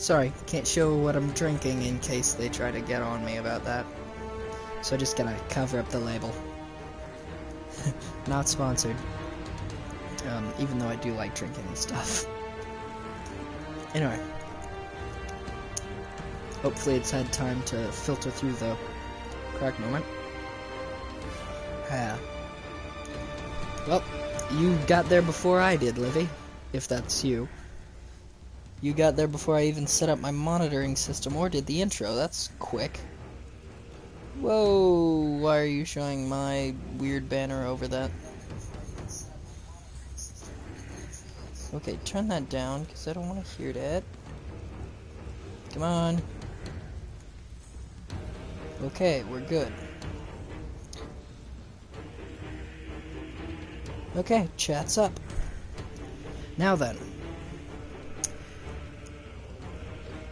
Sorry, can't show what I'm drinking in case they try to get on me about that. So just gotta cover up the label. Not sponsored. Even though I do like drinking and stuff. Anyway. Hopefully it's had time to filter through the correct moment. Yeah. Well, you got there before I did, Livy. If that's you. You got there before I even set up my monitoring system or did the intro. That's quick. Whoa, why are you showing my weird banner over that? Okay, turn that down, because I don't want to hear that. Come on. Okay, we're good. Okay, chat's up. Now then.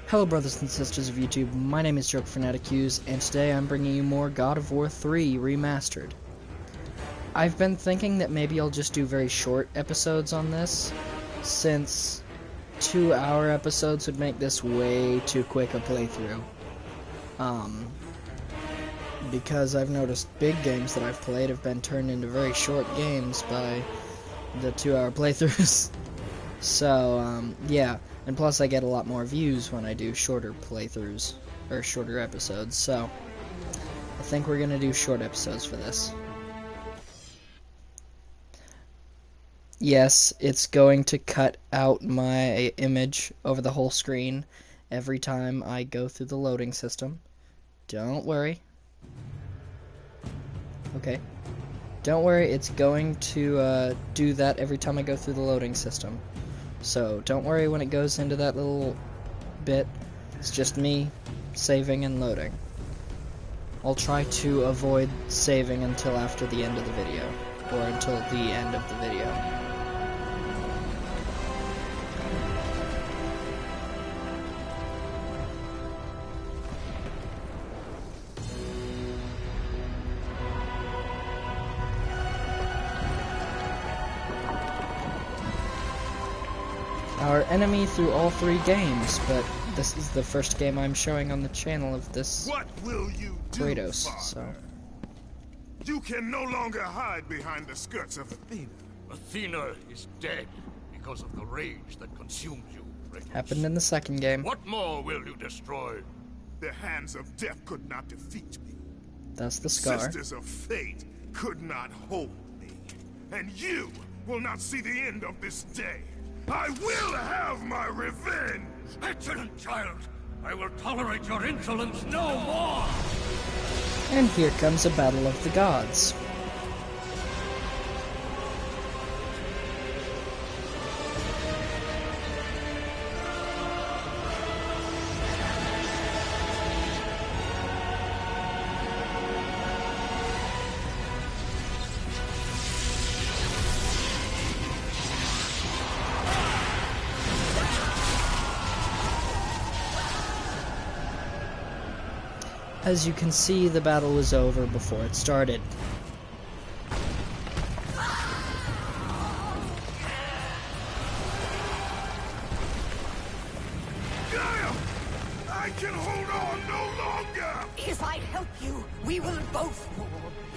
Hello brothers and sisters of YouTube, my name is JokeFanaticUs, and today I'm bringing you more God of War 3 Remastered. I've been thinking that maybe I'll just do very short episodes on this, since 2-hour episodes would make this way too quick a playthrough. Because I've noticed big games that I've played have been turned into very short games by the 2-hour playthroughs. So, yeah. And plus I get a lot more views when I do shorter playthroughs, or shorter episodes, so I think we're gonna do short episodes for this. Yes, it's going to cut out my image over the whole screen every time I go through the loading system. Don't worry. Okay. Don't worry, it's going to do that every time I go through the loading system. So, don't worry when it goes into that little bit. It's just me saving and loading. I'll try to avoid saving until after the end of the video, or until the end of the video. Our enemy through all 3 games, but this is the first game I'm showing on the channel of this What will you do, Kratos, Father? so... You can no longer hide behind the skirts of Athena. Athena is dead because of the rage that consumed you, Kratos. Happened in the second game. What more will you destroy? The hands of death could not defeat me. That's the scar. Sisters of fate could not hold me. And you will not see the end of this day. I will have my revenge! Excellent child! I will tolerate your insolence no more! And here comes a battle of the gods. As you can see, the battle was over before it started. Gaia! I can hold on no longer! If I help you, we will both fall.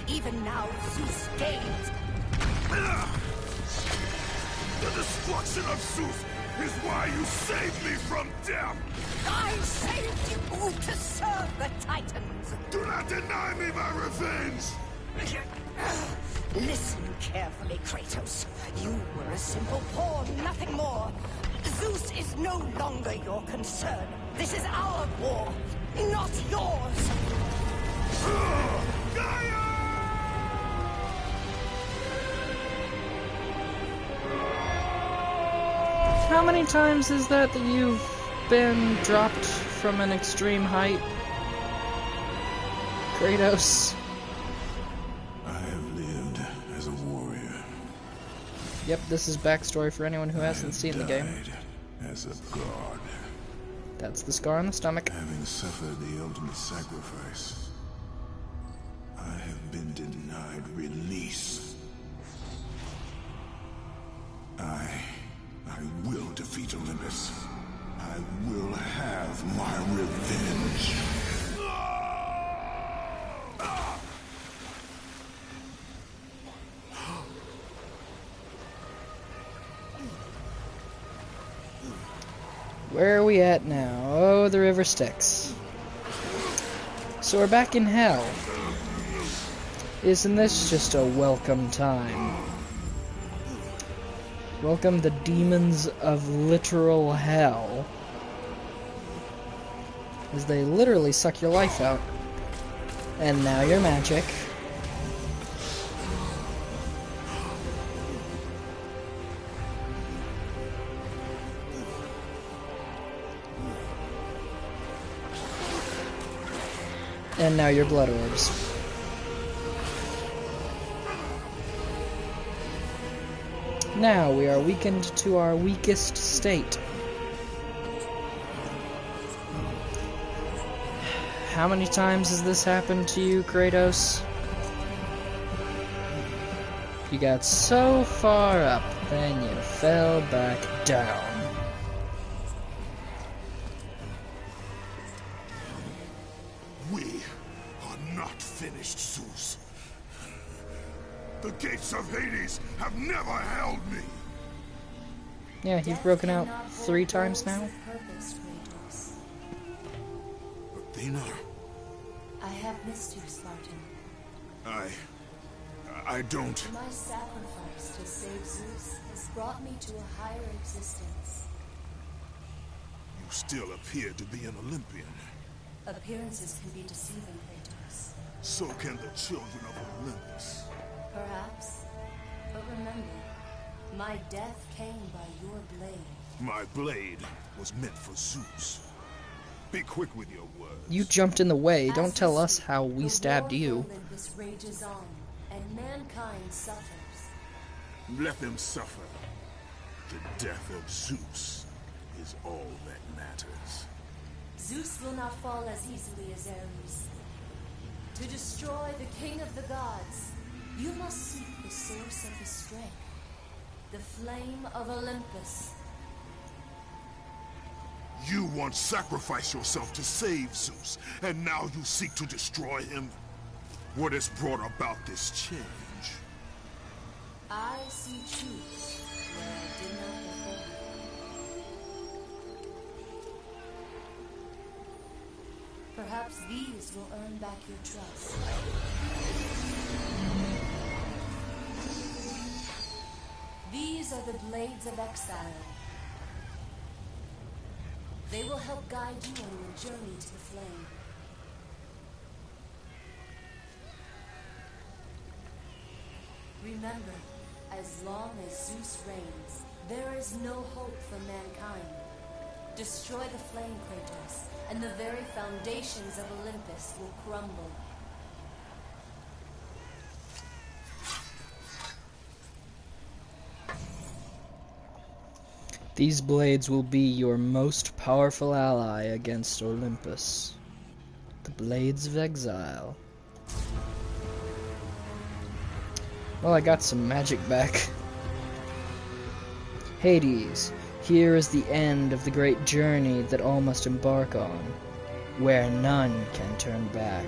Even now, Zeus gains. The destruction of Zeus is why you saved me from death! I saved you to serve the Titans. Do not deny me my revenge! Listen carefully, Kratos. You were a simple pawn, nothing more. Zeus is no longer your concern. This is our war, not yours. Gaia! How many times is that you've been dropped from an extreme height? Kratos. I have lived as a warrior. Yep, this is backstory for anyone who hasn't seen the game. Died as a god, That's the scar on the stomach. having suffered the ultimate sacrifice. I have been denied release. I will defeat Olympus. I I will have my revenge. Where are we at now? Oh, the river Styx. So we're back in hell. Isn't this just a welcome time? Welcome the demons of literal hell. As they literally suck your life out. And now you're magic. And now you're blood orbs. Now we are weakened to our weakest state. How many times has this happened to you, Kratos? You got so far up, then you fell back down. We are not finished, Zeus. The gates of Hades have never held me. Yeah, you've broken out 3 times now. Athena, I have missed you, Spartan. I don't. My sacrifice to save Zeus has brought me to a higher existence. You still appear to be an Olympian. Appearances can be deceiving, Kratos. So can the children of Olympus. Perhaps. But remember, my death came by your blade. My blade was meant for Zeus. Be quick with your words. You jumped in the way. Don't tell us how we stabbed you. Olympus rages on, and mankind suffers. Let them suffer. The death of Zeus is all that matters. Zeus will not fall as easily as Ares. To destroy the king of the gods, you must seek the source of his strength, the flame of Olympus. You once sacrificed yourself to save Zeus, and now you seek to destroy him? What has brought about this change? I see truth where I did not before. Perhaps these will earn back your trust. These are the Blades of Exile. They will help guide you on your journey to the flame. Remember, as long as Zeus reigns, there is no hope for mankind. Destroy the flame, Kratos, and the very foundations of Olympus will crumble. These blades will be your most powerful ally against Olympus. The Blades of Exile. Well, I got some magic back. Hades, here is the end of the great journey that all must embark on, where none can turn back.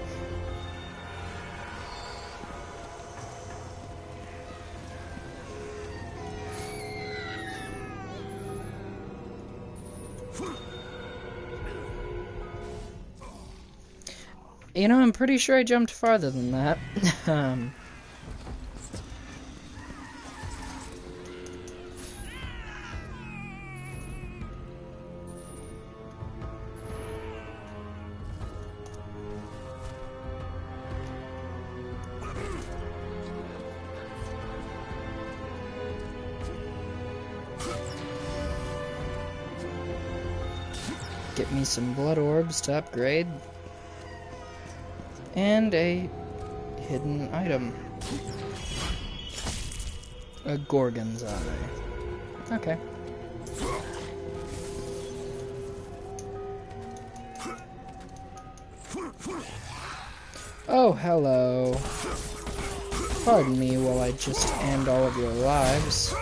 You know, I'm pretty sure I jumped farther than that. Get me some blood orbs to upgrade. And a hidden item. A Gorgon's Eye. Okay. Oh, hello. Pardon me while I just end all of your lives.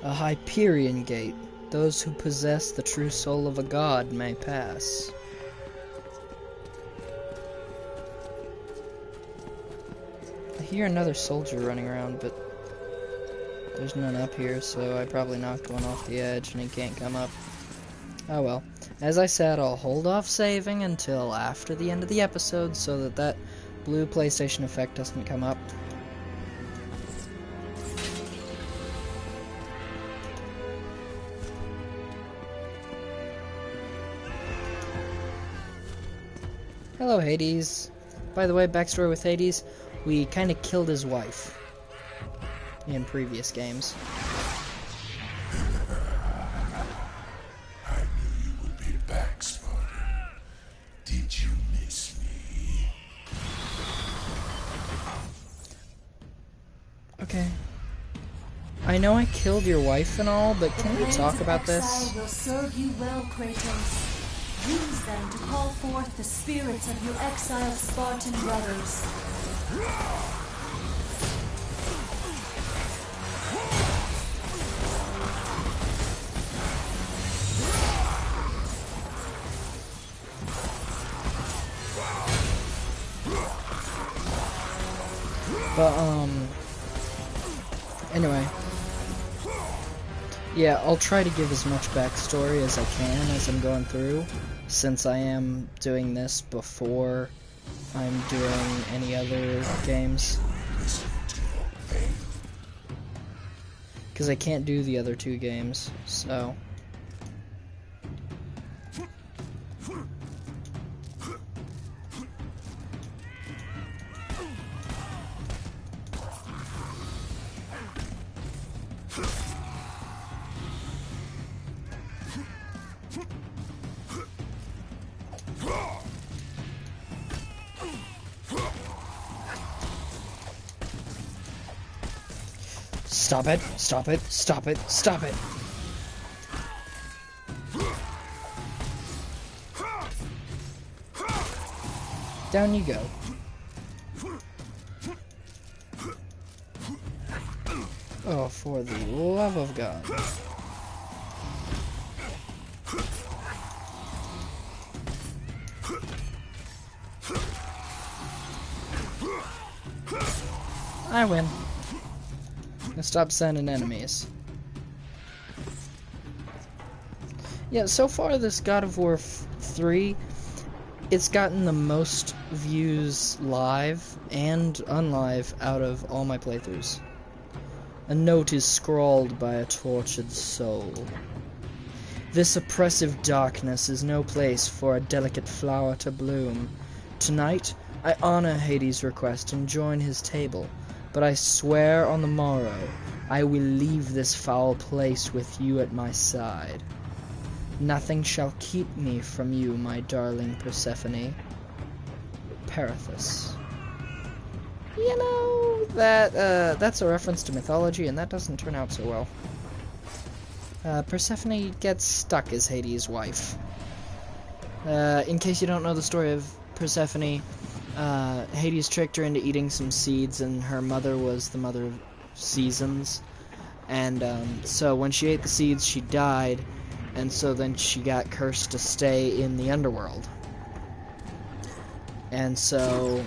A Hyperion Gate. Those who possess the true soul of a god may pass. I hear another soldier running around, but there's none up here, so I probably knocked one off the edge and he can't come up. Oh well. As I said, I'll hold off saving until after the end of the episode so that that blue PlayStation effect doesn't come up. Hello, Hades. By the way, backstory with Hades, we kind of killed his wife in previous games. I knew you would be back, Spartan. Did you miss me? Okay. I know I killed your wife and all, but can we talk about this? Exile will serve you well, Kratos. Use them to call forth the spirits of your exiled Spartan brothers. But, anyway. Yeah, I'll try to give as much backstory as I can as I'm going through, since I am doing this before I'm doing any other games. Because I can't do the other two games, so... Stop it, stop it, stop it, stop it! Down you go. Oh, for the love of God. I win. Now stop sending enemies. Yeah, so far this God of War 3, it's gotten the most views live and unlive out of all my playthroughs. A note is scrawled by a tortured soul. This oppressive darkness is no place for a delicate flower to bloom. Tonight, I honor Hades' request and join his table, but I swear on the morrow, I will leave this foul place with you at my side. Nothing shall keep me from you, my darling Persephone. Perithous. You know, that's a reference to mythology, and that doesn't turn out so well. Persephone gets stuck as Hades' wife. In case you don't know the story of Persephone, Hades tricked her into eating some seeds, and her mother was the mother of seasons. And so when she ate the seeds, she died, and so then she got cursed to stay in the underworld. And so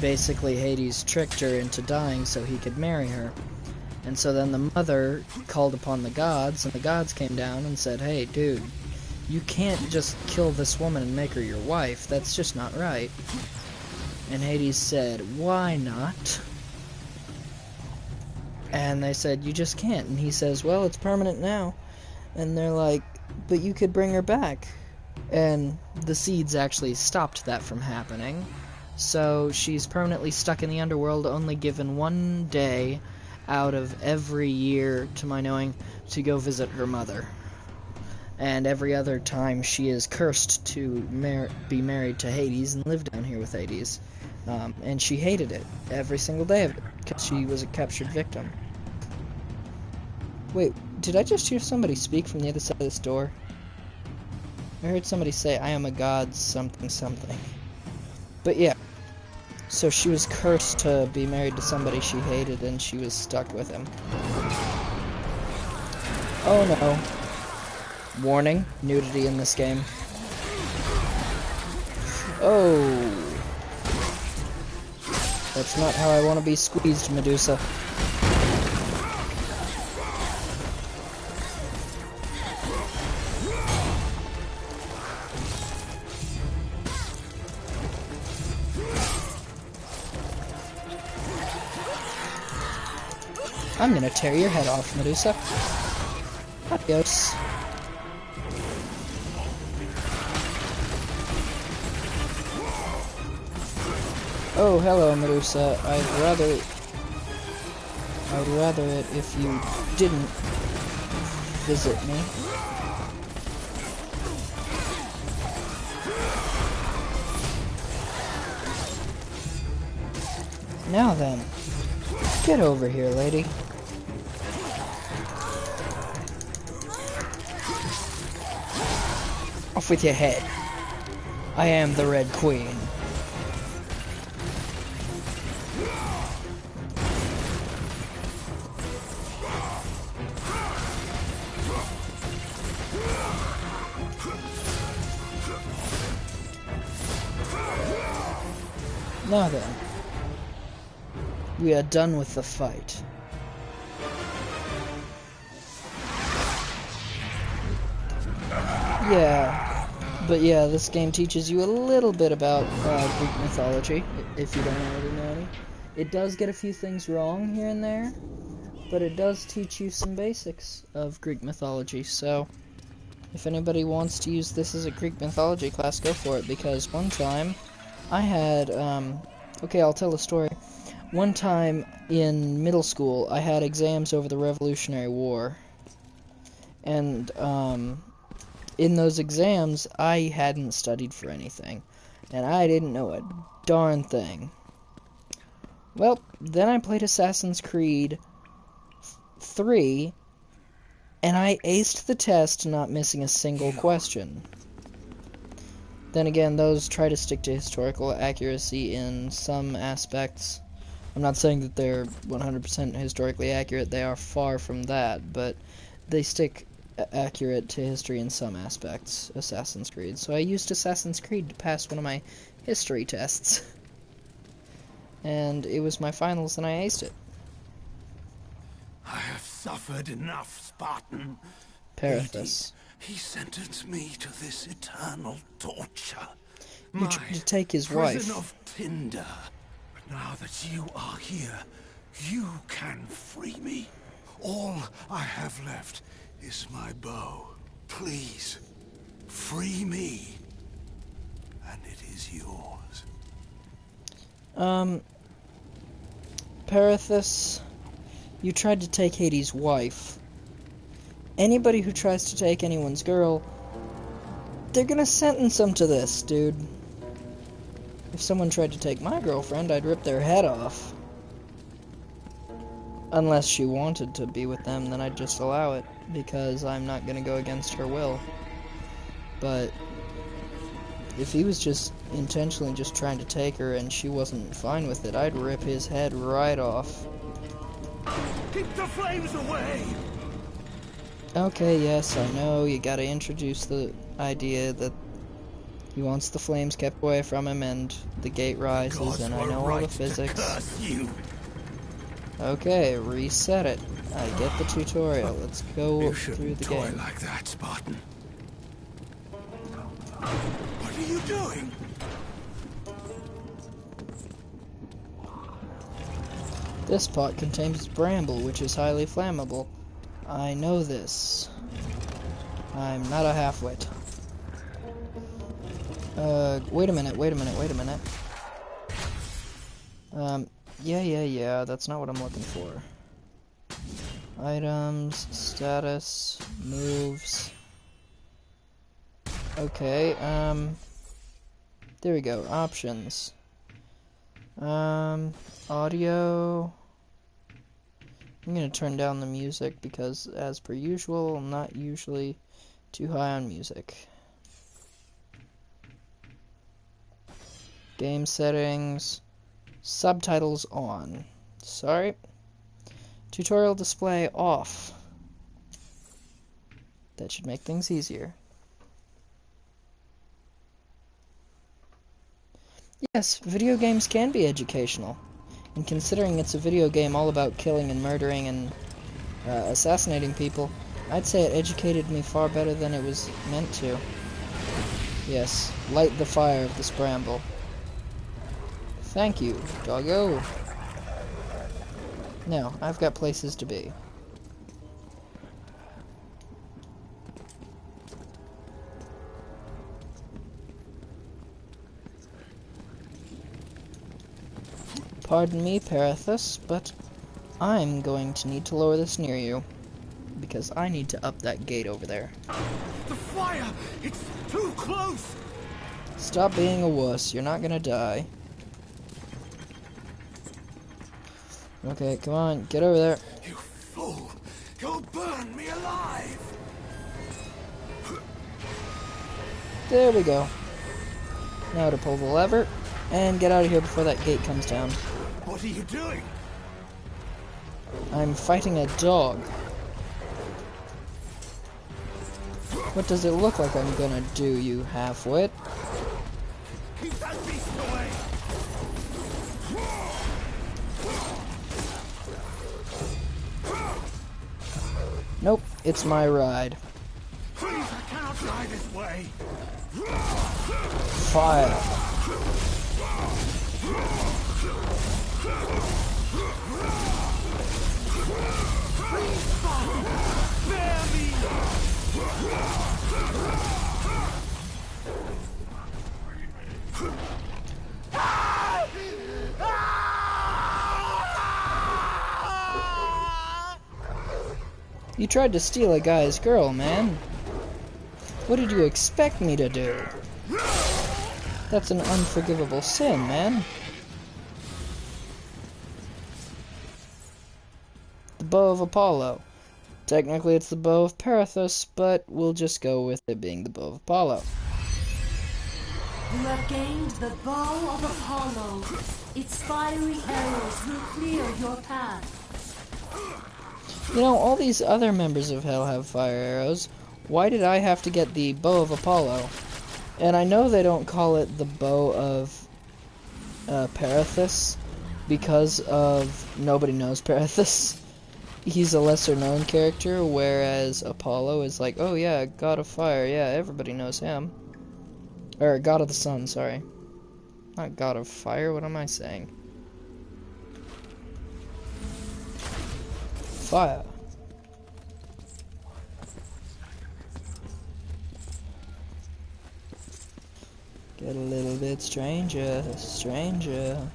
basically Hades tricked her into dying so he could marry her. And so then the mother called upon the gods, and the gods came down and said, hey, dude, you can't just kill this woman and make her your wife. That's just not right. And Hades said, why not? And they said, you just can't. And he says, well, it's permanent now. And they're like, but you could bring her back. And the seeds actually stopped that from happening. So she's permanently stuck in the underworld, only given one day out of every year, to my knowing, to go visit her mother. And every other time she is cursed to be married to Hades and live down here with Hades. And she hated it every single day of it, because she was a captured victim. Wait, did I just hear somebody speak from the other side of this door? I heard somebody say, I am a god something something. But yeah. So she was cursed to be married to somebody she hated, and she was stuck with him. Oh no. Warning, nudity in this game. Oh. That's not how I want to be squeezed, Medusa. I'm gonna tear your head off, Medusa. Adios. Oh, hello, Medusa. I'd rather it if you didn't visit me. Now then, get over here, lady. Off with your head. I am the Red Queen. Now then, we are done with the fight. Yeah, but yeah, this game teaches you a little bit about Greek mythology, if you don't already know any. It does get a few things wrong here and there, but it does teach you some basics of Greek mythology, so if anybody wants to use this as a Greek mythology class, go for it, because one time I had, okay, I'll tell the story. One time in middle school, I had exams over the Revolutionary War, and, in those exams, I hadn't studied for anything, and I didn't know a darn thing. Well, then I played Assassin's Creed 3, and I aced the test, not missing a single question. Then again, those try to stick to historical accuracy in some aspects. I'm not saying that they're 100% historically accurate, they are far from that, but they stick accurate to history in some aspects, Assassin's Creed. So I used Assassin's Creed to pass one of my history tests. And it was my finals and I aced it. I have suffered enough, Spartan. Perithus. He sentenced me to this eternal torture. You tried to take his prison wife. of Tinder. But now that you are here, you can free me. All I have left is my bow. Please, free me, and it is yours. Perithus, you tried to take Hades' wife. Anybody who tries to take anyone's girl, they're gonna sentence them to this, dude. If someone tried to take my girlfriend, I'd rip their head off. Unless she wanted to be with them, then I'd just allow it, because I'm not gonna go against her will. But if he was just intentionally just trying to take her and she wasn't fine with it, I'd rip his head right off. Keep the flames away! Okay, yes, I know, you gotta introduce the idea that he wants the flames kept away from him and the gate rises, Gods and I were know all right the to physics. curse you. Okay, reset it. I get the tutorial. Let's go You through shouldn't the toy game. like that, Spartan. What are you doing? This pot contains bramble, which is highly flammable. I know this. I'm not a half-wit. Wait a minute. Yeah, that's not what I'm looking for. Items, status, moves. Okay, there we go, options. Audio. I'm gonna turn down the music because, as per usual, I'm not usually too high on music. Game settings. Subtitles on. Sorry. Tutorial display off. That should make things easier. Yes, video games can be educational. And considering it's a video game all about killing and murdering and assassinating people, I'd say it educated me far better than it was meant to. Yes, light the fire of this bramble. Thank you, doggo. Now, I've got places to be. Pardon me, Parathus, but I'm going to need to lower this near you, because I need to up that gate over there. The fire! It's too close! Stop being a wuss, you're not gonna die. Okay, come on, get over there. You fool! You'll burn me alive! There we go. Now to pull the lever, and get out of here before that gate comes down. What are you doing? I'm fighting a dog. What does it look like I'm gonna do, you half-wit? Keep that beast away! Nope, it's my ride. Please, I cannot die this way! Fire. Spare me! You tried to steal a guy's girl, man. What did you expect me to do? That's an unforgivable sin, man. The bow of Apollo. Technically it's the bow of Parathus, but we'll just go with it being the bow of Apollo. You have gained the bow of Apollo. Its fiery arrows will clear your path. You know, all these other members of Hell have fire arrows. Why did I have to get the bow of Apollo? And I know they don't call it the bow of Parathus because of nobody knows Parathus. He's a lesser known character, whereas Apollo is like, oh yeah, god of fire, yeah, everybody knows him. Or god of the sun, sorry. Not god of fire, what am I saying? Fire. Get a little bit stranger, stranger.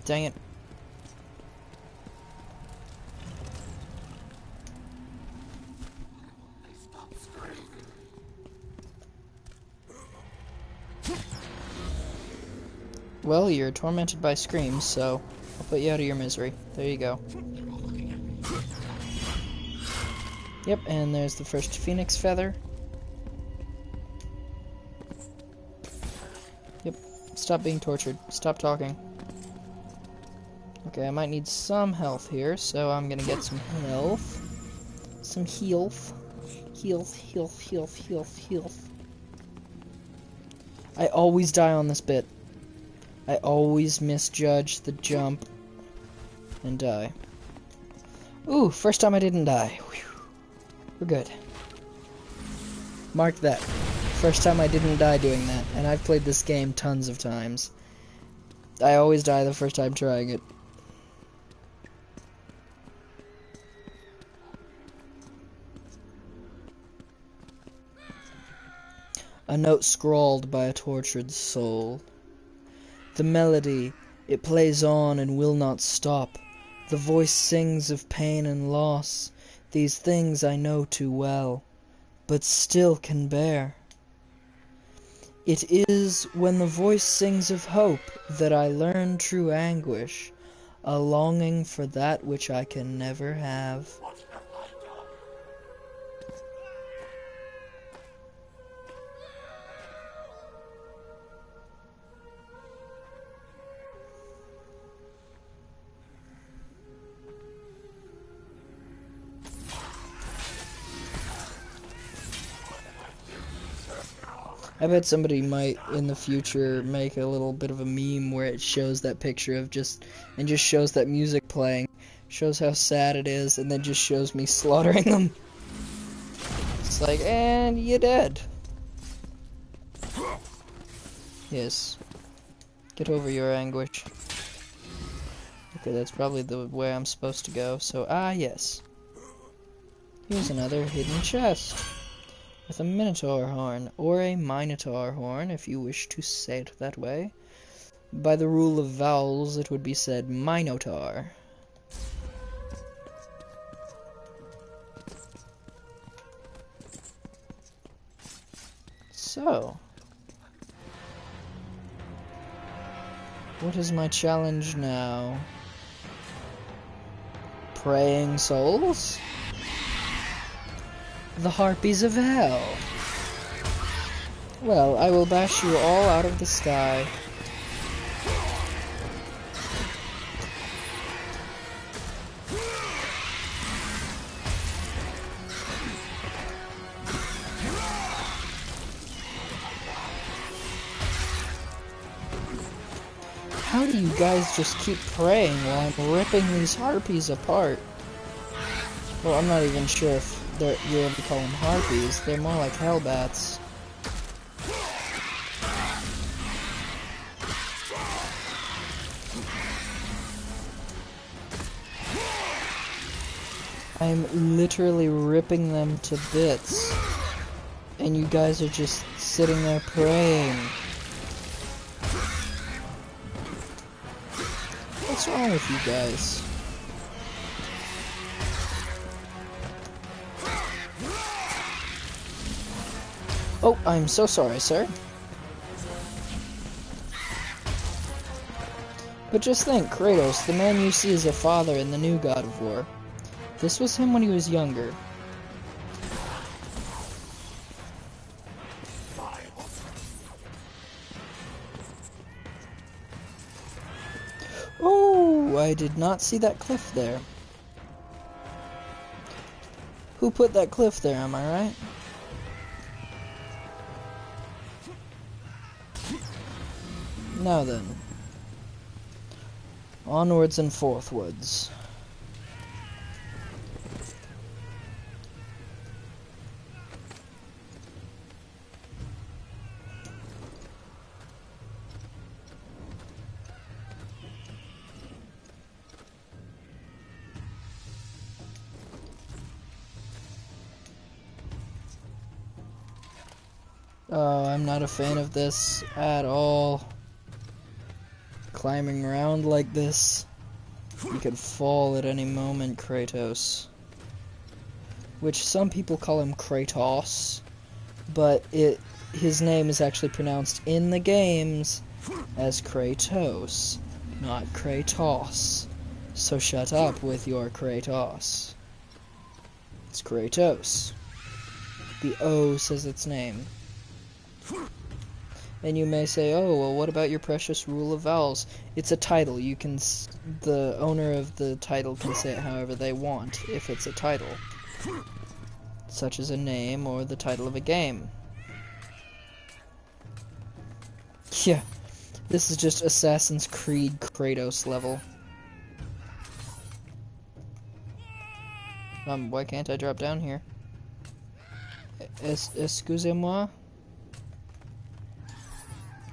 Dang it. Well, you're tormented by screams, so I'll put you out of your misery. There you go. Yep, and there's the first phoenix feather. Yep, stop being tortured. Stop talking. Okay, I might need some health here, so I'm gonna get some health. Some health. Health. I always die on this bit. I always misjudge the jump and die. Ooh, first time I didn't die. Whew. We're good. Mark that. First time I didn't die doing that, and I've played this game tons of times. I always die the first time trying it. A note scrawled by a tortured soul. The melody, it plays on and will not stop. The voice sings of pain and loss. These things I know too well, but still can bear. It is when the voice sings of hope that I learn true anguish, a longing for that which I can never have. I bet somebody might in the future make a little bit of a meme where it shows that picture of just shows that music playing, shows how sad it is, and then just shows me slaughtering them. It's like, and you're dead. Yes. Get over your anguish. Okay, that's probably the way I'm supposed to go, so, yes. Here's another hidden chest. With a Minotaur horn, or a Minotaur horn, if you wish to say it that way. By the rule of vowels, it would be said Minotaur. So, what is my challenge now? Praying souls? The Harpies of Hell. Well, I will bash you all out of the sky. How do you guys just keep praying while I'm ripping these harpies apart? Well, I'm not even sure if you're able to call them harpies. They're more like hellbats. I'm literally ripping them to bits. And you guys are just sitting there praying. What's wrong with you guys? Oh, I'm so sorry, sir. But just think, Kratos, the man you see as a father in the new God of War. This was him when he was younger. Oh, I did not see that cliff there. Who put that cliff there, am I right? Now then. Onwards and forthwards. Oh, I'm not a fan of this at all. Climbing around like this. You could fall at any moment, Kratos. Which some people call him Kratos, but his name is actually pronounced in the games as Kratos, not Kratos. So shut up with your Kratos. It's Kratos. The O says its name. And you may say, oh, well, what about your precious rule of vowels? It's a title. You can, the owner of the title can say it however they want, if it's a title. Such as a name or the title of a game. Yeah, this is just Assassin's Creed Kratos level. Why can't I drop down here? Excusez-moi?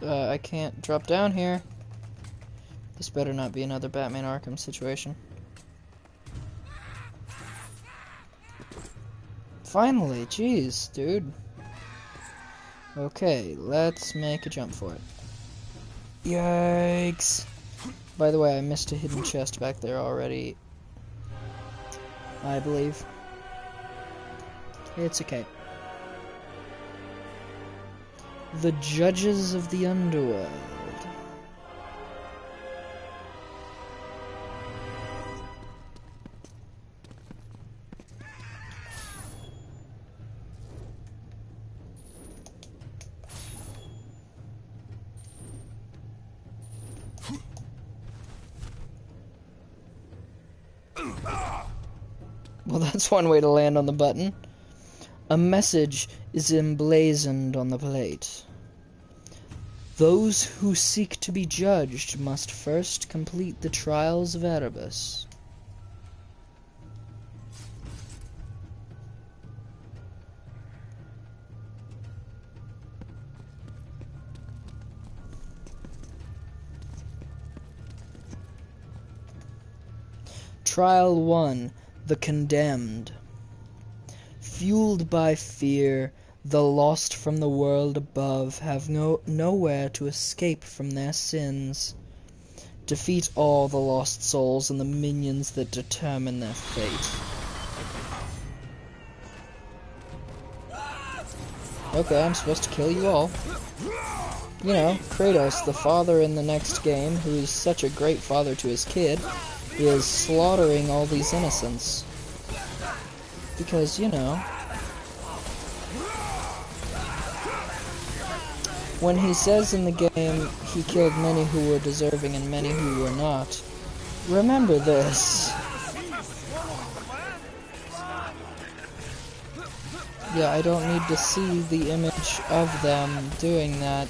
I can't drop down here. This better not be another Batman Arkham situation. Finally, jeez, dude. Okay, let's make a jump for it. Yikes. By the way, I missed a hidden chest back there already. I believe. It's okay. The Judges of the Underworld. Well, that's one way to land on the button. A message is emblazoned on the plate. Those who seek to be judged must first complete the trials of Erebus. Trial 1. The Condemned. Fueled by fear, the lost from the world above have nowhere to escape from their sins. Defeat all the lost souls and the minions that determine their fate. Okay, I'm supposed to kill you all. You know, Kratos, the father in the next game, who is such a great father to his kid, is slaughtering all these innocents. Because, you know, when he says in the game he killed many who were deserving and many who were not, remember this. Yeah, I don't need to see the image of them doing that.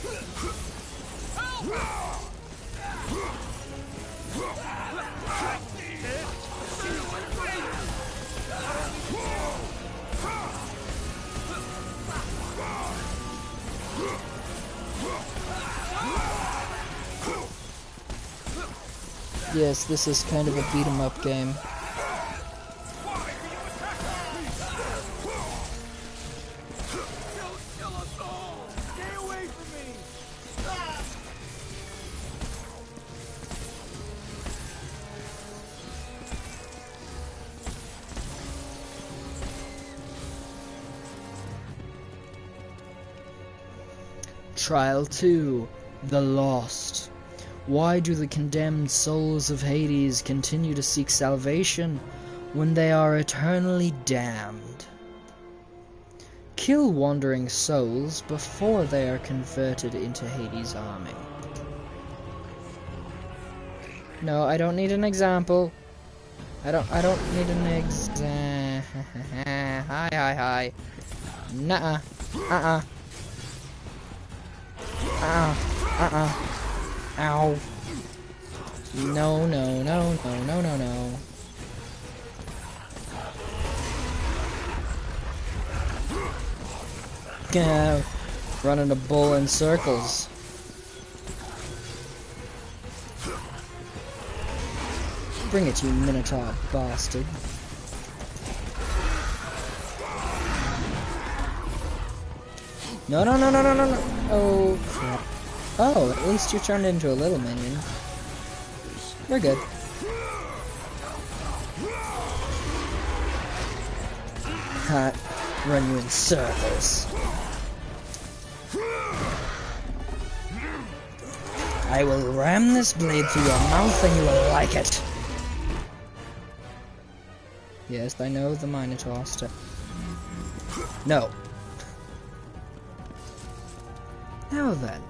Yes, this is kind of a beat-em-up game. Trial 2. The Lost. Why do the condemned souls of Hades continue to seek salvation when they are eternally damned? Kill wandering souls before they are converted into Hades' army. No, I don't need an example. I don't need an hi. Nuh-uh. Ow. No. Yeah, running a bull in circles. Bring it, you Minotaur bastard. No. Oh, crap. Oh, at least you turned into a little minion. We're good. Ha! Run you in circles. I will ram this blade through your mouth and you will like it. Yes, I know the Minotaur stuff. No. Now then.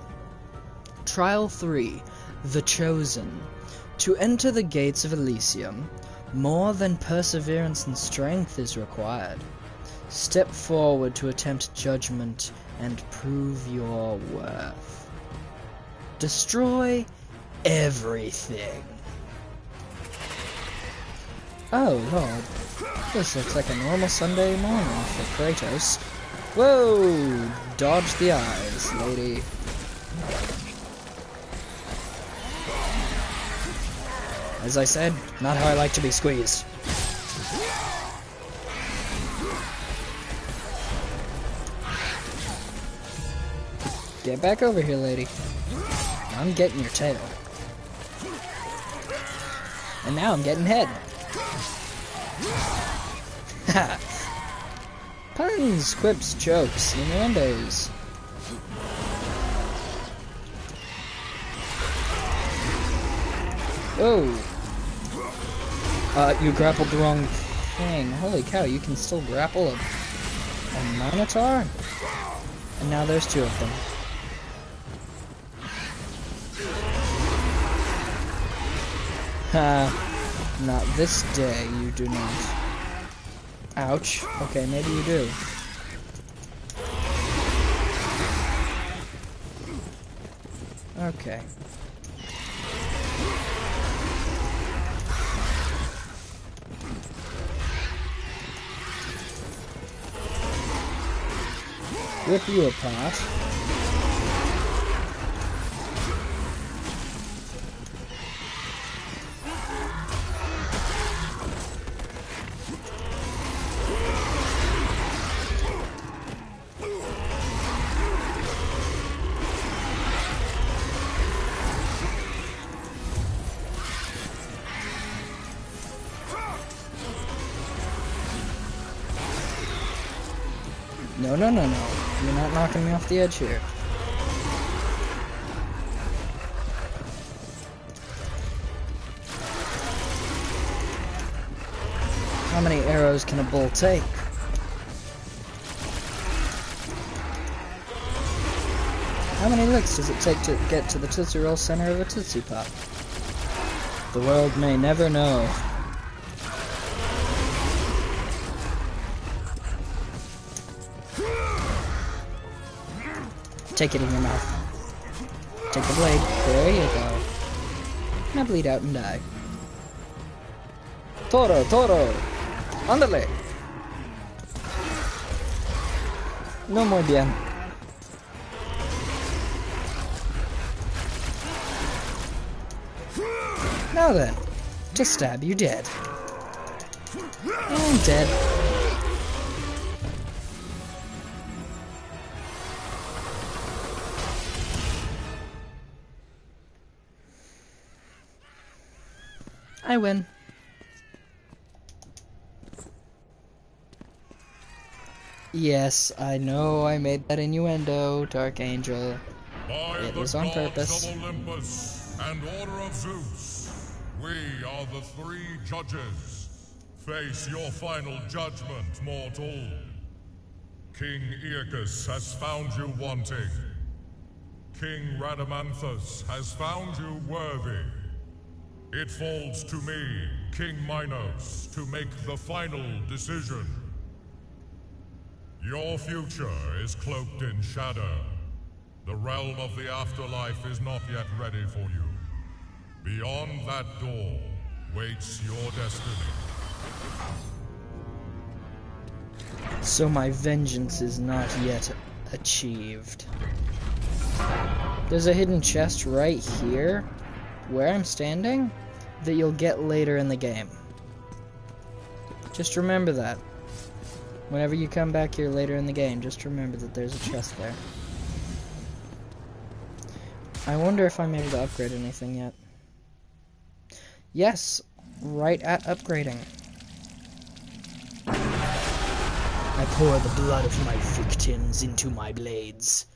Trial 3. The Chosen. To enter the gates of Elysium, more than perseverance and strength is required. Step forward to attempt judgment and prove your worth. Destroy everything. Oh, Lord. This looks like a normal Sunday morning for Kratos. Whoa! Dodge the eyes, lady. As I said, not how I like to be squeezed. Get back over here, lady. I'm getting your tail. And now I'm getting head. Ha! Puns, quips, jokes, innuendos. Oh! You grappled the wrong thing. Holy cow, you can still grapple a Minotaur? And now there's two of them. Ha! Not this day, you do not. Ouch. Okay, maybe you do. Okay. Rip you apart. No, no, no, no. You're not knocking me off the edge here. How many arrows can a bull take? How many licks does it take to get to the Tootsie Roll center of a Tootsie Pop? The world may never know. Take it in your mouth. Take the blade. There you go. Now bleed out and die. Toro, Toro! Ándale! No muy bien. Now then, to stab you dead. And dead. I win. Yes, I know I made that innuendo, Dark Angel. It was on purpose. Of Olympus and Order of Zeus, we are the three judges. Face your final judgment, mortal. King Aeacus has found you wanting. King Rhadamanthus has found you worthy. It falls to me, King Minos, to make the final decision. Your future is cloaked in shadow. The realm of the afterlife is not yet ready for you. Beyond that door waits your destiny. So my vengeance is not yet achieved. There's a hidden chest right here, where I'm standing, that you'll get later in the game. Just remember that. Whenever you come back here later in the game, just remember that there's a chest there. I wonder if I'm able to upgrade anything yet. Yes, right at upgrading. I pour the blood of my victims into my blades.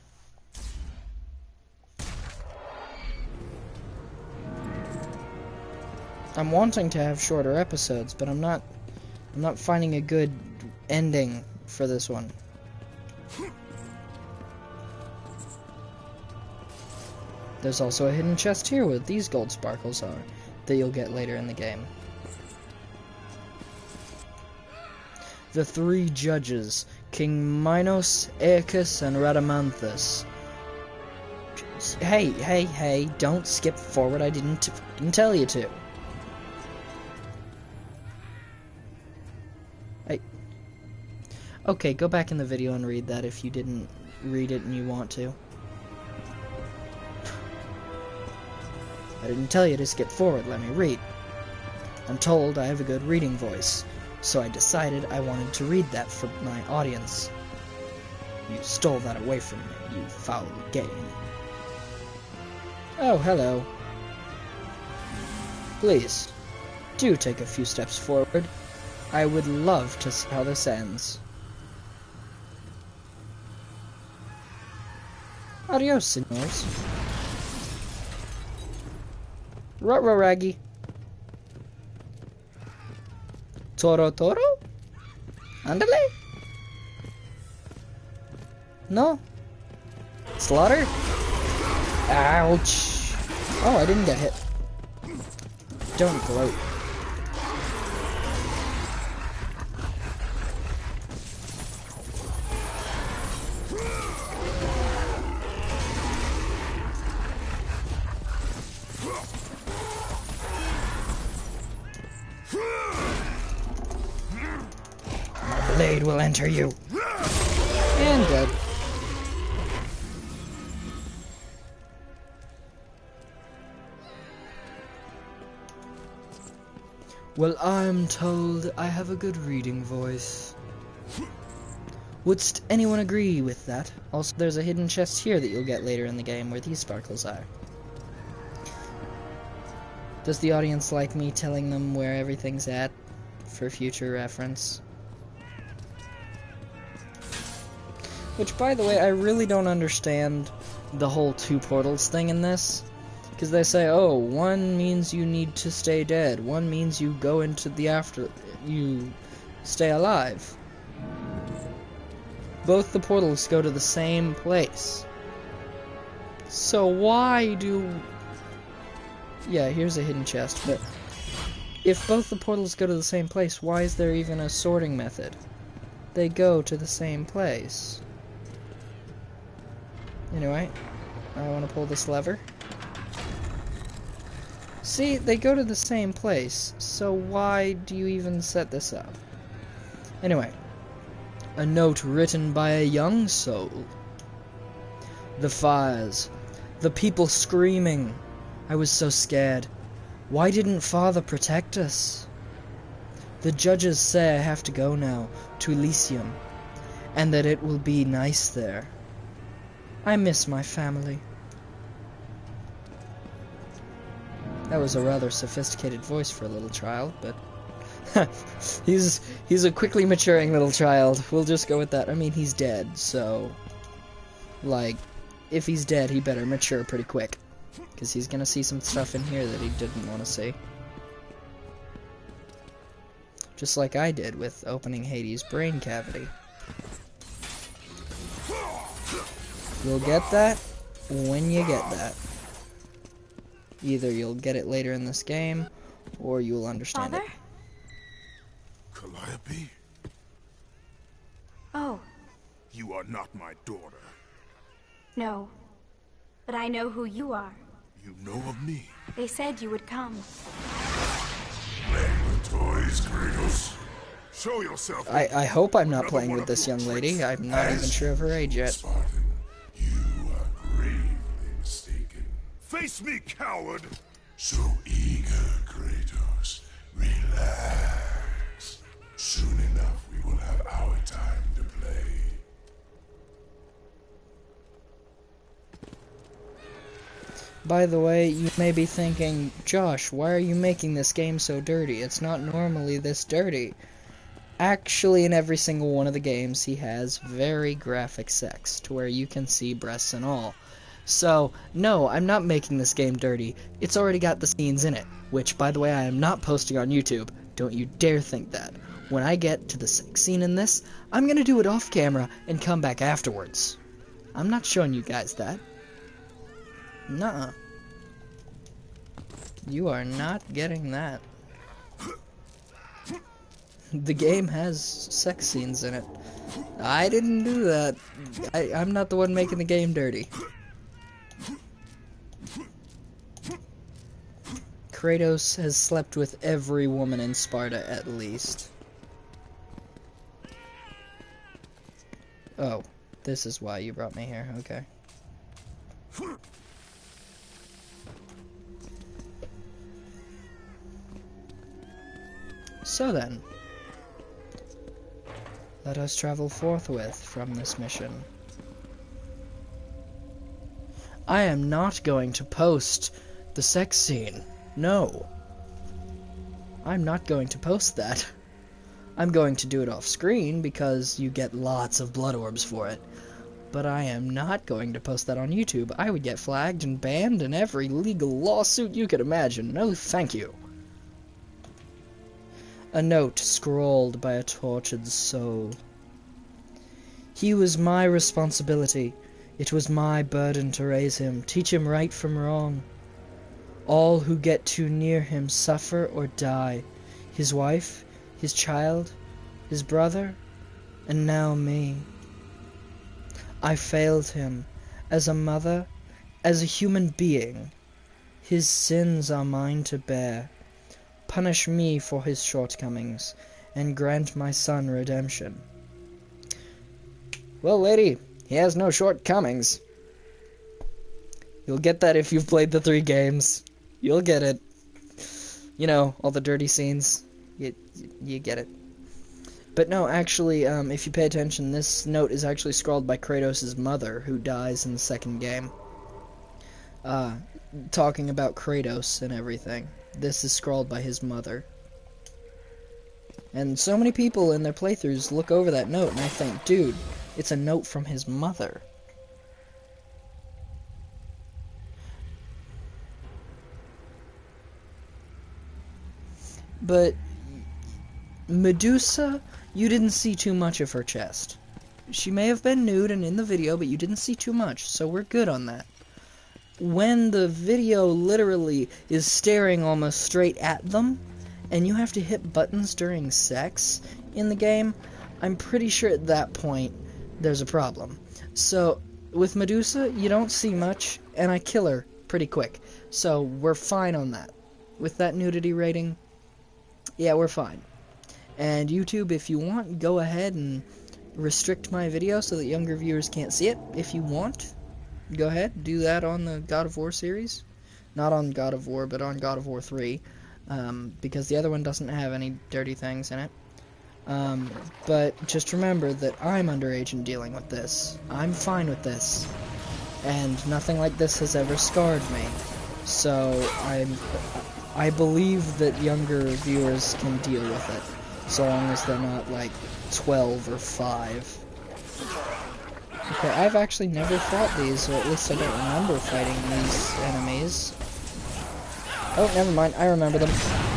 I'm wanting to have shorter episodes, but I'm not finding a good ending for this one. There's also a hidden chest here where these gold sparkles are, that you'll get later in the game. The three judges, King Minos, Aeacus, and Rhadamanthus. Hey, don't skip forward, I didn't tell you to. Okay, go back in the video and read that if you didn't read it and you want to. I didn't tell you to skip forward, let me read. I'm told I have a good reading voice, so I decided I wanted to read that for my audience. You stole that away from me, you foul game. Oh, hello. Please, do take a few steps forward. I would love to see how this ends. Adios, senors. Ruh-roh, Raggy. Toro, Toro? Ándale. No. Slaughter? Ouch. Oh, I didn't get hit. Don't gloat. blade will enter you. And dead. Well, I'm told I have a good reading voice. Would anyone agree with that? Also, there's a hidden chest here that you'll get later in the game where these sparkles are. Does the audience like me telling them where everything's at for future reference? Which, by the way, I really don't understand the whole 2 portals thing in this. Because they say, oh, one means you need to stay dead, one means you go into the you stay alive. Both the portals go to the same place. So why do... Yeah, here's a hidden chest, but if both the portals go to the same place, why is there even a sorting method? They go to the same place. Anyway, I want to pull this lever. See, they go to the same place, so why do you even set this up? Anyway, a note written by a young soul. The fires, the people screaming. I was so scared. Why didn't Father protect us? The judges say I have to go now, to Elysium, and that it will be nice there. I miss my family. That was a rather sophisticated voice for a little child, but he's a quickly maturing little child. We'll just go with that. I mean, he's dead, so like, if he's dead, he better mature pretty quick, because he's gonna see some stuff in here that he didn't want to see. Just like I did with opening Hades' brain cavity. You'll get that when you get that. Either you'll get it later in this game, or you'll understand Father? it. Calliope, Oh, you are not my daughter. no. But I know who you are. You know of me. They said you would come. Playing with toys, Kratos. Show yourself. I hope I'm not Another playing one with of this your young lady. tricks. I'm not even sure of her age yet. Spartan, you are gravely mistaken. Face me, coward. So eager, Kratos. Relax. Soon enough, we will have our time to play. By the way, you may be thinking, Josh, why are you making this game so dirty? It's not normally this dirty. Actually, in every single one of the games, he has very graphic sex, to where you can see breasts and all. So, no, I'm not making this game dirty. It's already got the scenes in it, which, by the way, I am not posting on YouTube. Don't you dare think that. When I get to the sex scene in this, I'm gonna do it off camera and come back afterwards. I'm not showing you guys that. Nuh-uh. You are not getting that. The game has sex scenes in it. I didn't do that. I'm not the one making the game dirty. Kratos has slept with every woman in Sparta at least. Oh, this is why you brought me here, okay. So then, let us travel forthwith from this mission. I am not going to post the sex scene. No. I'm not going to post that. I'm going to do it off screen because you get lots of blood orbs for it. But I am not going to post that on YouTube. I would get flagged and banned in every legal lawsuit you could imagine. No, thank you. A note scrawled by a tortured soul. He was my responsibility. It was my burden to raise him, teach him right from wrong. All who get too near him suffer or die. His wife, his child, his brother, and now me. I failed him as a mother, as a human being. His sins are mine to bear. Punish me for his shortcomings, and grant my son redemption. Well, lady, he has no shortcomings. You'll get that if you've played the 3 games. You'll get it. You know, all the dirty scenes. You get it. But no, actually, if you pay attention, this note is actually scrawled by Kratos' mother, who dies in the 2nd game. Talking about Kratos and everything. This is scrawled by his mother. And so many people in their playthroughs look over that note and I think, dude, it's a note from his mother. But Medusa, you didn't see too much of her chest. She may have been nude and in the video, but you didn't see too much, so we're good on that. When the video literally is staring almost straight at them, and you have to hit buttons during sex in the game, I'm pretty sure at that point there's a problem. So, with Medusa, you don't see much, and I kill her pretty quick. So, we're fine on that. With that nudity rating, yeah, we're fine. And YouTube, if you want, go ahead and restrict my video so that younger viewers can't see it. If you want, go ahead, do that on the God of War series. Not on God of War, but on God of War 3. Because the other one doesn't have any dirty things in it. But just remember that I'm underage and dealing with this. I'm fine with this. And nothing like this has ever scarred me. So, I believe that younger viewers can deal with it. So long as they're not, like, 12 or 5. Okay, I've actually never fought these, or at least I don't remember fighting these enemies. Oh, never mind, I remember them.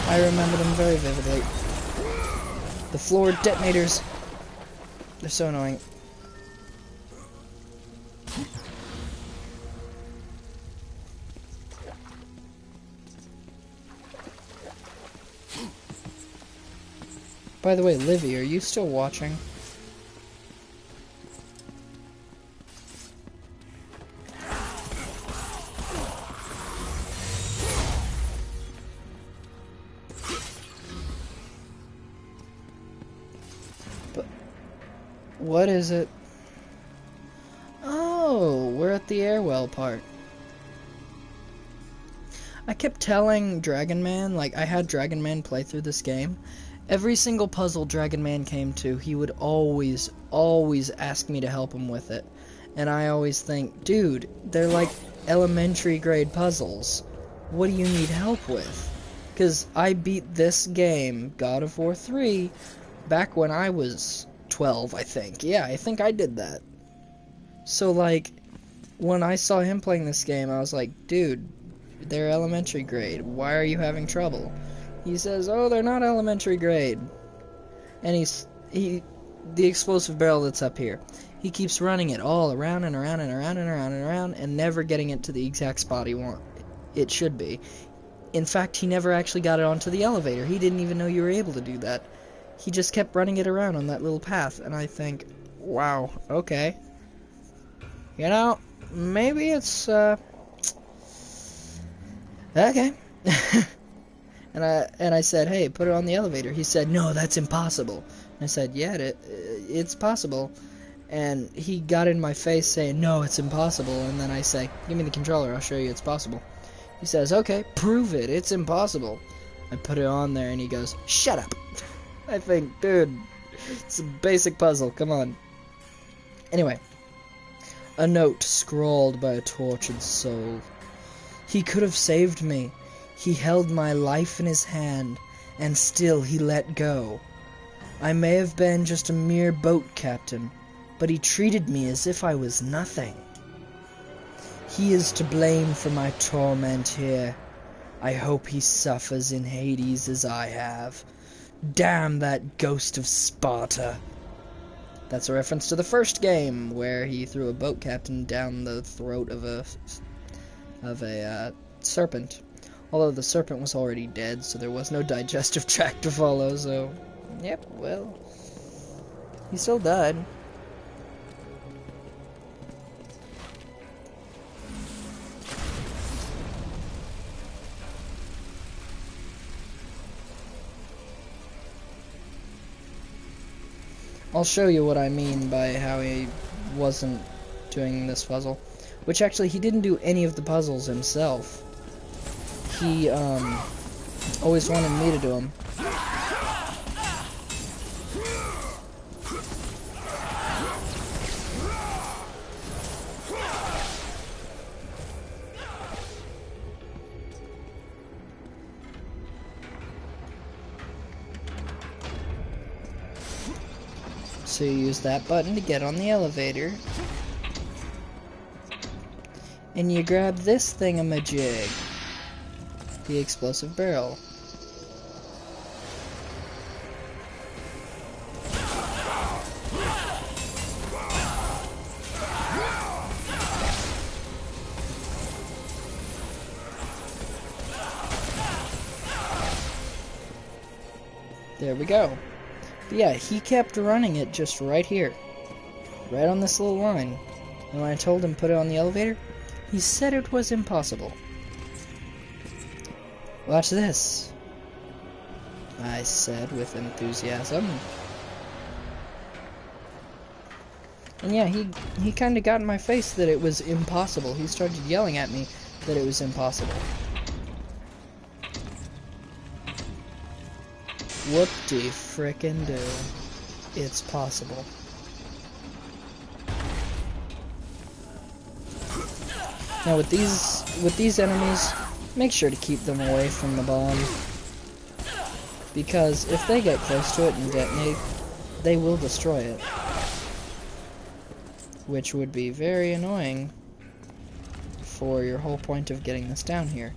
I remember them very vividly. The floor detonators. They're so annoying. By the way, Livy, are you still watching? But what is it? Oh, we're at the Airwell part. I kept telling Dragon Man, like, I had Dragon Man play through this game. Every single puzzle Dragon Man came to, he would always ask me to help him with it. And I always think, dude, they're like elementary grade puzzles. What do you need help with? Because I beat this game, God of War 3, back when I was 12, I think. Yeah, I think I did that. So, like, when I saw him playing this game, I was like, dude, they're elementary grade. Why are you having trouble? He says, oh, they're not elementary grade. And the explosive barrel that's up here, he keeps running it all around and around and around and around and around and never getting it to the exact spot it should be. In fact, he never actually got it onto the elevator. He didn't even know you were able to do that. He just kept running it around on that little path, and I think, wow, okay. You know, maybe it's, okay. And I said, hey, put it on the elevator. He said, no, that's impossible. And I said, yeah, it's possible. And he got in my face saying, no, it's impossible. And then I say, give me the controller, I'll show you it's possible. He says, okay, prove it, it's impossible. I put it on there and he goes, shut up. I think, dude, it's a basic puzzle, come on. Anyway, a note scrawled by a tortured soul. He could have saved me. He held my life in his hand, and still he let go. I may have been just a mere boat captain, but he treated me as if I was nothing. He is to blame for my torment here. I hope he suffers in Hades as I have. Damn that ghost of Sparta. That's a reference to the first game, where he threw a boat captain down the throat of a serpent. Although the serpent was already dead, so there was no digestive tract to follow, so... Yep, well... He still died. I'll show you what I mean by how he wasn't doing this puzzle. Which actually, he didn't do any of the puzzles himself. He always wanted me to do them. So you use that button to get on the elevator. And you grab this thingamajig. The explosive barrel. There we go. But yeah, he kept running it just right here. Right on this little line. And when I told him to put it on the elevator, he said it was impossible. Watch this, I said with enthusiasm. And yeah, he kind of got in my face that it was impossible. He started yelling at me that it was impossible. Whoop-de-frickin-do. It's possible. Now with these enemies, make sure to keep them away from the bomb. Because if they get close to it and detonate, they will destroy it. Which would be very annoying for your whole point of getting this down here.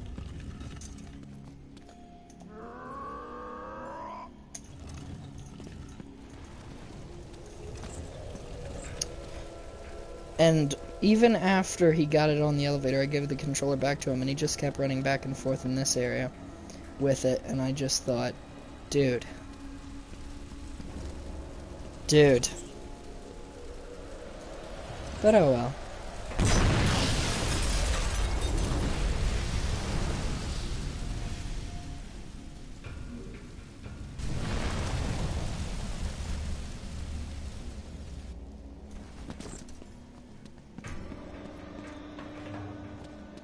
And even after he got it on the elevator, I gave the controller back to him, and he just kept running back and forth in this area with it, and I just thought, dude. But oh well.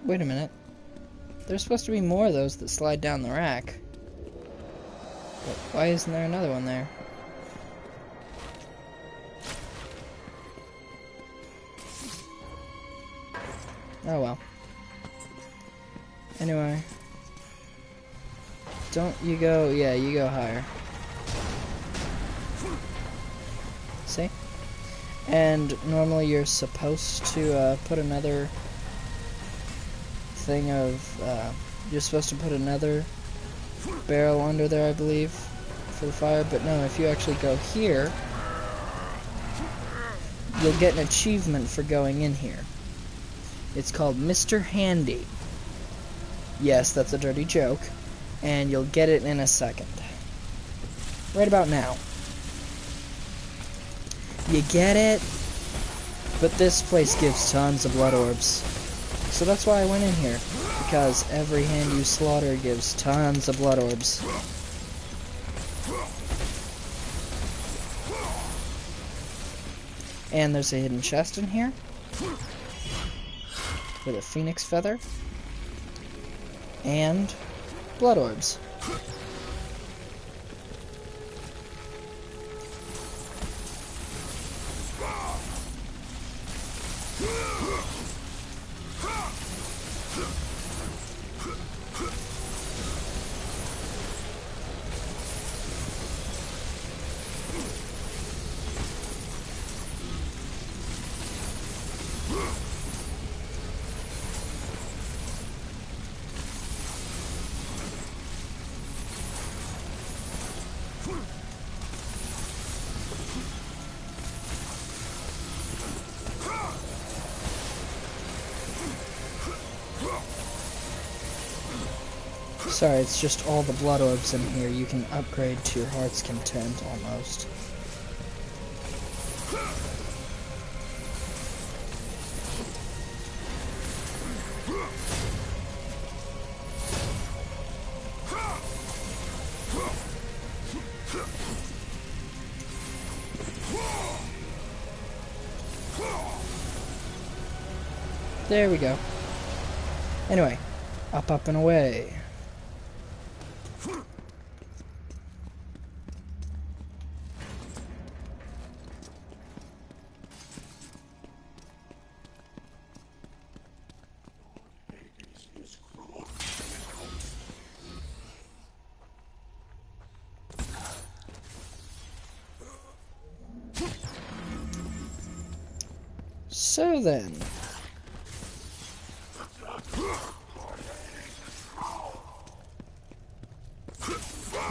Wait a minute. There's supposed to be more of those that slide down the rack. But why isn't there another one there? Oh well. Anyway. Don't you go... Yeah, you go higher. See? And normally you're supposed to put another... thing of, you're supposed to put another barrel under there, I believe, for the fire, but no, if you actually go here, you'll get an achievement for going in here. It's called Mr. Handy. Yes, that's a dirty joke, and you'll get it in a second. Right about now. You get it? But this place gives tons of blood orbs. So that's why I went in here, because every hand you slaughter gives tons of blood orbs. And there's a hidden chest in here, with a phoenix feather, and blood orbs. Sorry, it's just all the blood orbs in here. You can upgrade to your heart's content, almost. There we go. Anyway, up, up, and away. So then,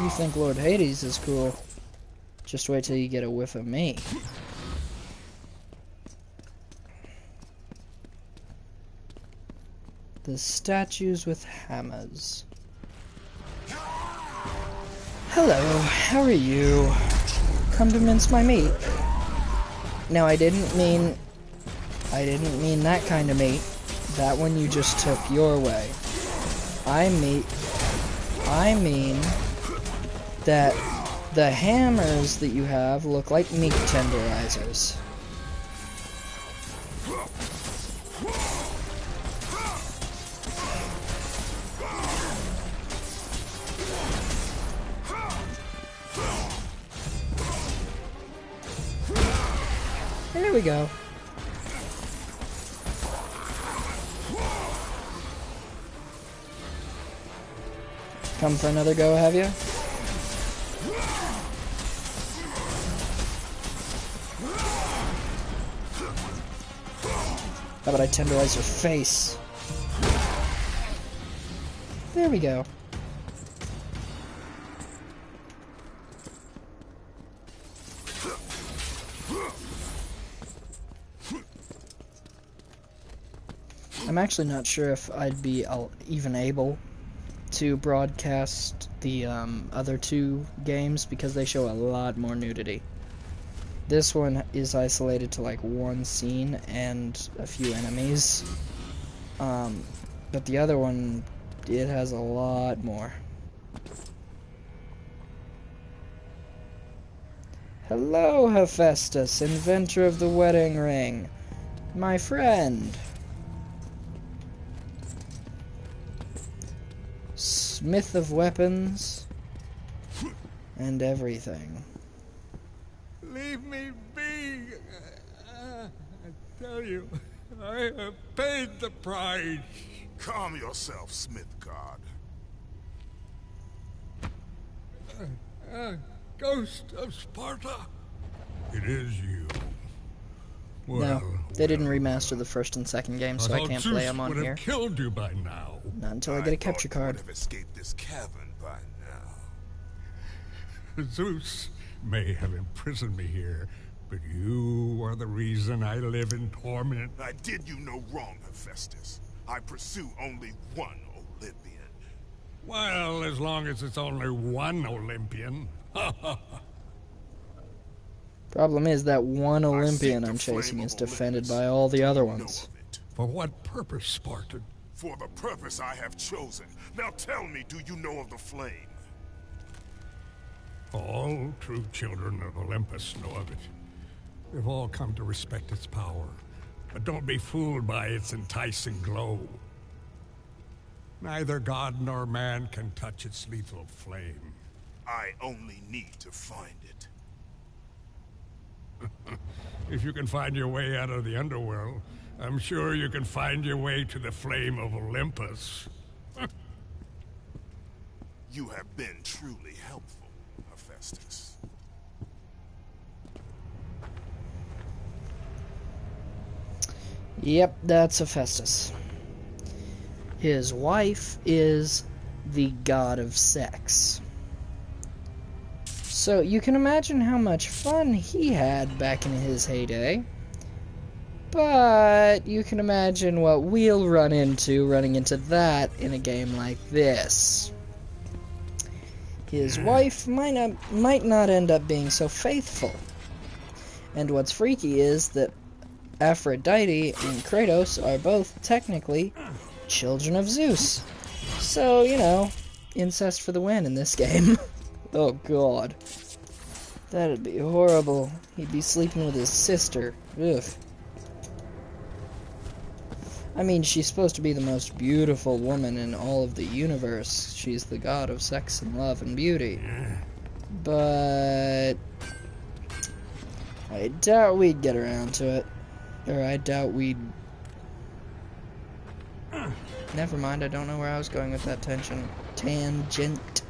you think Lord Hades is cool? Just wait till you get a whiff of me. The statues with hammers. Hello, how are you? Come to mince my meat. No, I didn't mean that kind of meat. That one you just took your way. I mean that the hammers that you have look like meat tenderizers. There we go. Come for another go, have you? How about I tenderize your face? There we go. I'm actually not sure if I'd be even able to broadcast the other two games because they show a lot more nudity. This one is isolated to like one scene and a few enemies, but the other one, it has a lot more. Hello, Hephaestus, inventor of the wedding ring, my friend. Smith of weapons and everything. Leave me be. I tell you, I have paid the price. Calm yourself, Smith God. Ghost of Sparta. It is you. Well, No, they didn't remaster the first and second game, so I can't play them on would here. have killed you by now. Not until I get a capture card. Would have escaped this cavern by now. Zeus may have imprisoned me here, but you are the reason I live in torment. I did you no wrong, Hephaestus. I pursue only one Olympian. Well, as long as it's only one Olympian. Problem is that one Olympian I'm chasing is defended by all the other ones. For what purpose, Spartan? For the purpose I have chosen. Now tell me, do you know of the flame? All true children of Olympus know of it. They've all come to respect its power. But don't be fooled by its enticing glow. Neither god nor man can touch its lethal flame. I only need to find it. If you can find your way out of the underworld, I'm sure you can find your way to the flame of Olympus. You have been truly helpful, Hephaestus. Yep, that's Hephaestus. His wife is the god of sex. So you can imagine how much fun he had back in his heyday. But you can imagine what we'll run into running into that in a game like this. His wife might not end up being so faithful. And what's freaky is that Aphrodite and Kratos are both technically children of Zeus. So, you know, incest for the win in this game. Oh god. That'd be horrible. He'd be sleeping with his sister. Ugh. I mean, she's supposed to be the most beautiful woman in all of the universe. She's the god of sex and love and beauty. But I doubt we'd get around to it. Or I doubt we'd... Never mind, I don't know where I was going with that tangent.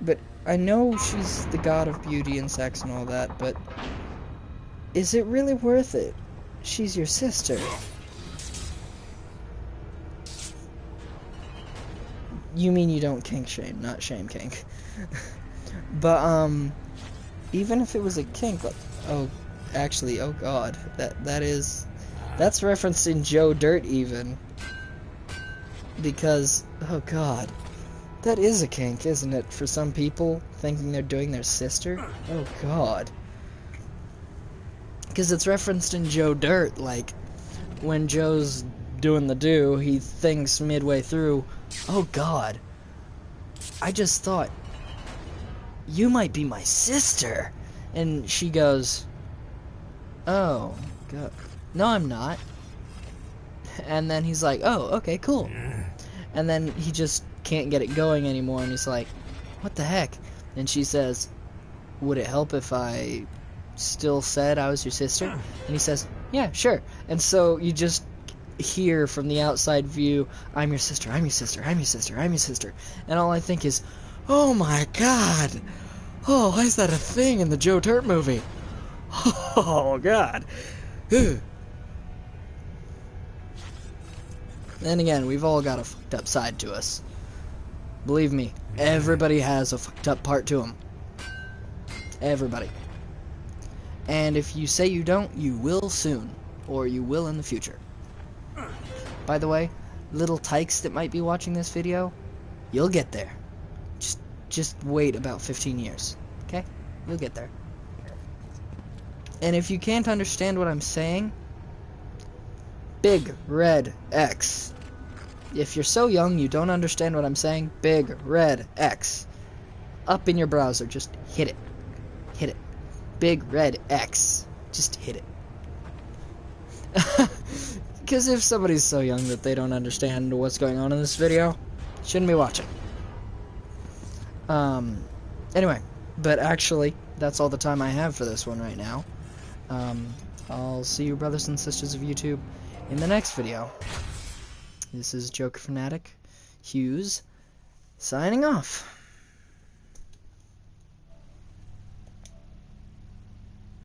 But I know she's the god of beauty and sex and all that, but is it really worth it? She's your sister. You mean you don't kink shame, not shame kink. But, even if it was a kink, like, oh god, that's referenced in Joe Dirt even. Because, oh god, that is a kink, isn't it, for some people, thinking they're doing their sister? Oh god. Because it's referenced in Joe Dirt, like, when Joe's doing the do, he thinks midway through, oh god, I just thought, you might be my sister. And she goes, oh god, no I'm not. And then he's like, oh, okay, cool. And then he just can't get it going anymore, and he's like, what the heck? And she says, would it help if I still said I was your sister? And he says, yeah, sure. And so you just hear from the outside view, I'm your sister, I'm your sister, I'm your sister, I'm your sister. And all I think is, oh my god! Oh, why is that a thing in the Joe Dirt movie? Oh god. Then again, we've all got a fucked up side to us. Believe me, everybody has a fucked up part to them. Everybody. And if you say you don't, you will soon. Or you will in the future. By the way, little tykes that might be watching this video, you'll get there. Just wait about 15 years. Okay? You'll get there. And if you can't understand what I'm saying, big red X. If you're so young you don't understand what I'm saying, big red X. Up in your browser, just hit it. Hit it. Big red X. Just hit it. Because if somebody's so young that they don't understand what's going on in this video, shouldn't be watching. Anyway, but actually, that's all the time I have for this one right now. I'll see you brothers and sisters of YouTube in the next video. This is Joker Fanatic Hughes, signing off.